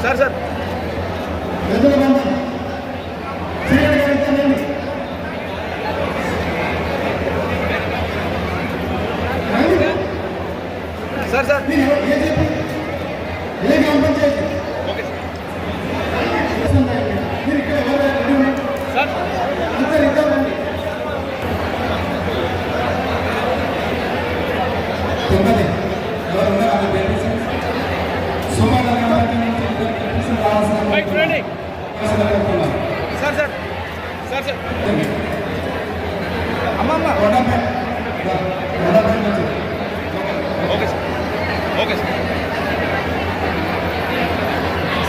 Sir sir sir sir okay sir sir sir sir sir అమ్మమ్మ okay sir okay sir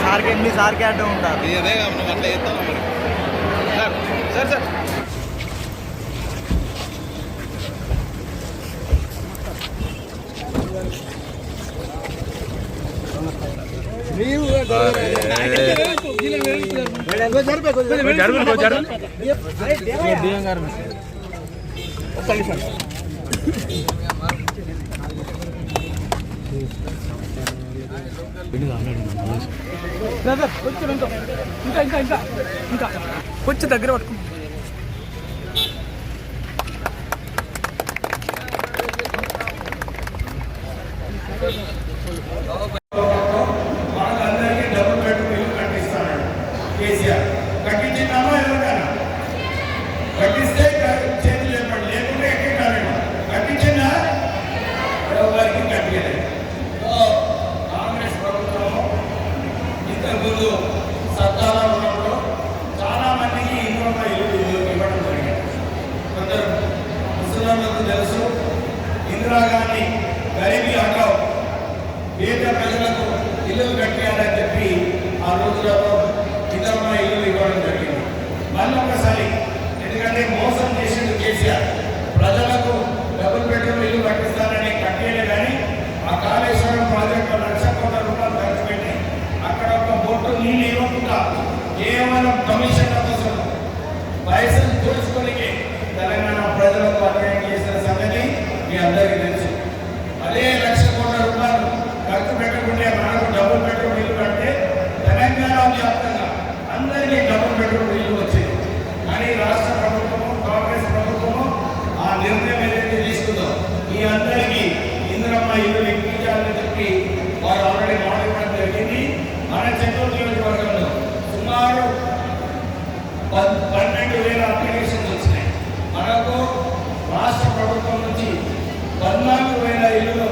సార్కి ఎన్ని సార్కి అడ్డం ఉంటారు అదే మనం అట్లా చేస్తాం మరి సార్ సార్ సార్ కొంచెం దగ్గర పట్టుకో కట్టిస్తే చేతులు లేపండి, లేకుంటే ఎక్కడ కాలేదు. కట్టించినా ఎవరికి కట్టలేదు. కాంగ్రెస్ ప్రభుత్వం ఇంతకుముందు సత్తాలో ఉన్నప్పుడు చాలా మందికి ఇల్లు ఇవ్వడం జరిగింది. కొందరు ముసలింలకు తెలుసు, ఇందిరాగాంధీ గరీబీ హఠావ్ పేద ప్రజలకు ఇల్లు కట్టాలని చెప్పి ఆ రోజులలో ఇందిరమ్మ ఇల్లు ఇవ్వడం జరిగింది. మళ్ళీ ఒకసారి ఎందుకంటే మోసం చేసింది కేసీఆర్, ప్రజలకు డబుల్ బెడ్రూమ్ ఇల్లు కట్టిస్తారని కట్టేయలే. కానీ ఆ కాళేశ్వరం ప్రాజెక్టు ₹1,00,00,000 ఖర్చు పెట్టి అక్కడ ఒక బొట్టు నీళ్ళు ఇవ్వకుండా కేవలం కమిషన్ల కోసం పైసలు దోచుకోనికి తెలంగాణ ప్రజలకు అన్యాయం చేసిన సంగతి మీ అందరికీ తెలుసు. అదే ₹1,00,00,000 ఖర్చు పెట్టకుంటే మనకు డబుల్ బెడ్రూమ్ ఇల్లు కడితే తెలంగాణ వ్యాప్తంగా అందరికీ డబుల్ బెడ్రూమ్ ఇల్లు వచ్చింది. కానీ రాష్ట్ర ప్రభుత్వము, కాంగ్రెస్ ప్రభుత్వము ఆ నిర్ణయం ఏదైతే తీసుకుందో మీ అందరికీ ఇందిరమ్మ ఇల్లు ఇప్పించాలని చెప్పి వారు ఆల్రెడీ మాట ఇవ్వడం జరిగింది. మన చెన్నూరు నియోజకవర్గంలో సుమారు 12,000 అప్లికేషన్స్ వచ్చినాయి. మనకు రాష్ట్ర ప్రభుత్వం నుంచి 14,000 ఇల్లులు